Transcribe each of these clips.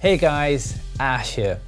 Hey guys, Ash here.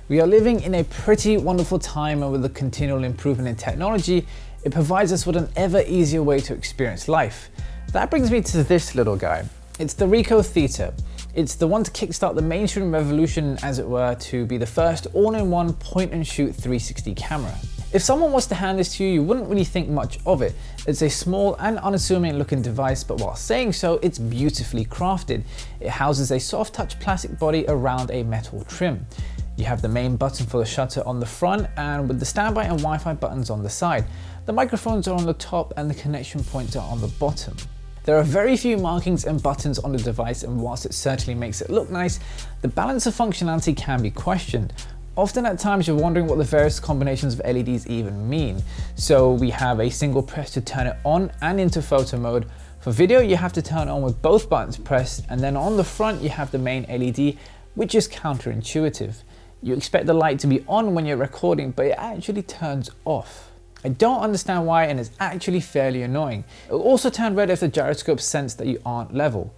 We are living in a pretty wonderful time, and with the continual improvement in technology, it provides us with an ever easier way to experience life. That brings me to this little guy. It's the Ricoh Theta. It's the one to kickstart the mainstream revolution, as it were, to be the first all-in-one point-and-shoot 360 camera. If someone was to hand this to you, you wouldn't really think much of it. It's a small and unassuming looking device, but while saying so, it's beautifully crafted. It houses a soft touch plastic body around a metal trim. You have the main button for the shutter on the front, and with the standby and Wi-Fi buttons on the side. The microphones are on the top and the connection points are on the bottom. There are very few markings and buttons on the device, and whilst it certainly makes it look nice, the balance of functionality can be questioned. Often at times you're wondering what the various combinations of LEDs even mean. So we have a single press to turn it on and into photo mode. For video, you have to turn on with both buttons pressed, and then on the front you have the main LED, which is counterintuitive. You expect the light to be on when you're recording, but it actually turns off. I don't understand why, and it's actually fairly annoying. It will also turn red if the gyroscope sense that you aren't level.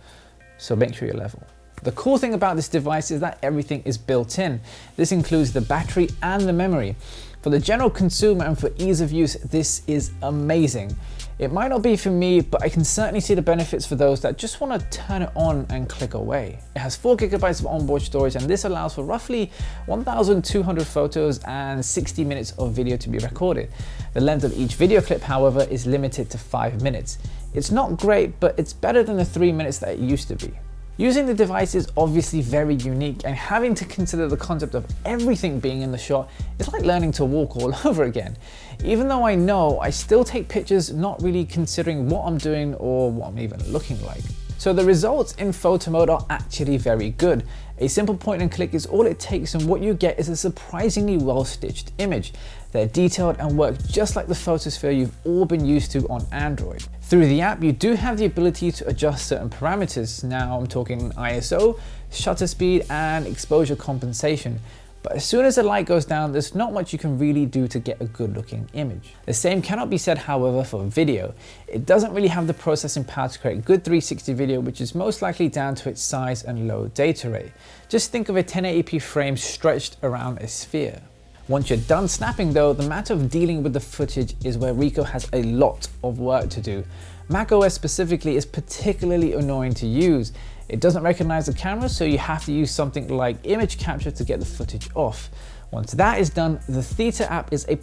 So make sure you're level. The cool thing about this device is that everything is built in. This includes the battery and the memory. For the general consumer and for ease of use, this is amazing. It might not be for me, but I can certainly see the benefits for those that just want to turn it on and click away. It has 4 GB of onboard storage, and this allows for roughly 1,200 photos and 60 minutes of video to be recorded. The length of each video clip, however, is limited to 5 minutes. It's not great, but it's better than the 3 minutes that it used to be. Using the device is obviously very unique, and having to consider the concept of everything being in the shot is like learning to walk all over again. Even though I know, I still take pictures not really considering what I'm doing or what I'm even looking like. So the results in photo mode are actually very good. A simple point and click is all it takes, and what you get is a surprisingly well stitched image. They're detailed and work just like the photosphere you've all been used to on Android. Through the app, you do have the ability to adjust certain parameters. Now I'm talking ISO, shutter speed, and exposure compensation. But as soon as the light goes down, there's not much you can really do to get a good looking image. The same cannot be said, however, for video. It doesn't really have the processing power to create good 360 video, which is most likely down to its size and low data rate. Just think of a 1080p frame stretched around a sphere. Once you're done snapping though, the matter of dealing with the footage is where Ricoh has a lot of work to do. macOS specifically is particularly annoying to use. It doesn't recognize the camera, so you have to use something like image capture to get the footage off. Once that is done, the Theta app is a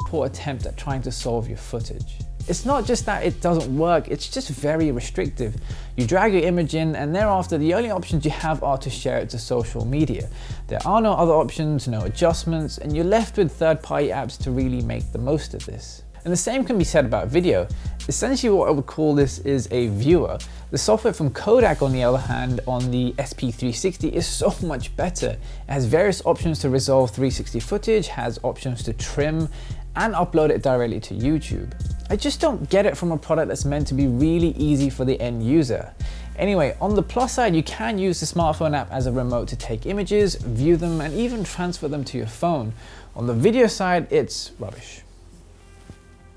poor attempt at trying to solve your footage. It's not just that it doesn't work, it's just very restrictive. You drag your image in, and thereafter the only options you have are to share it to social media. There are no other options, no adjustments, and you're left with third-party apps to really make the most of this. And the same can be said about video. Essentially what I would call this is a viewer. The software from Kodak, on the other hand, on the SP360 is so much better. It has various options to resolve 360 footage, has options to trim, and upload it directly to YouTube. I just don't get it from a product that's meant to be really easy for the end user. Anyway, on the plus side, you can use the smartphone app as a remote to take images, view them, and even transfer them to your phone. On the video side, it's rubbish.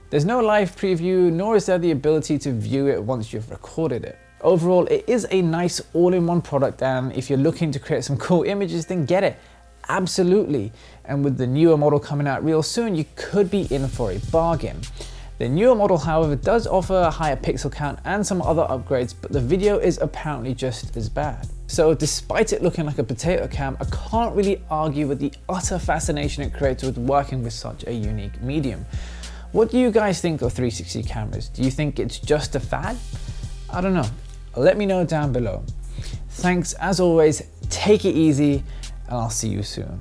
There's no live preview, nor is there the ability to view it once you've recorded it. Overall, it is a nice all-in-one product, and if you're looking to create some cool images, then get it. Absolutely. And with the newer model coming out real soon, you could be in for a bargain. The newer model, however, does offer a higher pixel count and some other upgrades, but the video is apparently just as bad. So despite it looking like a potato cam, I can't really argue with the utter fascination it creates with working with such a unique medium. What do you guys think of 360 cameras? Do you think it's just a fad? I don't know. Let me know down below. Thanks as always, take it easy, and I'll see you soon.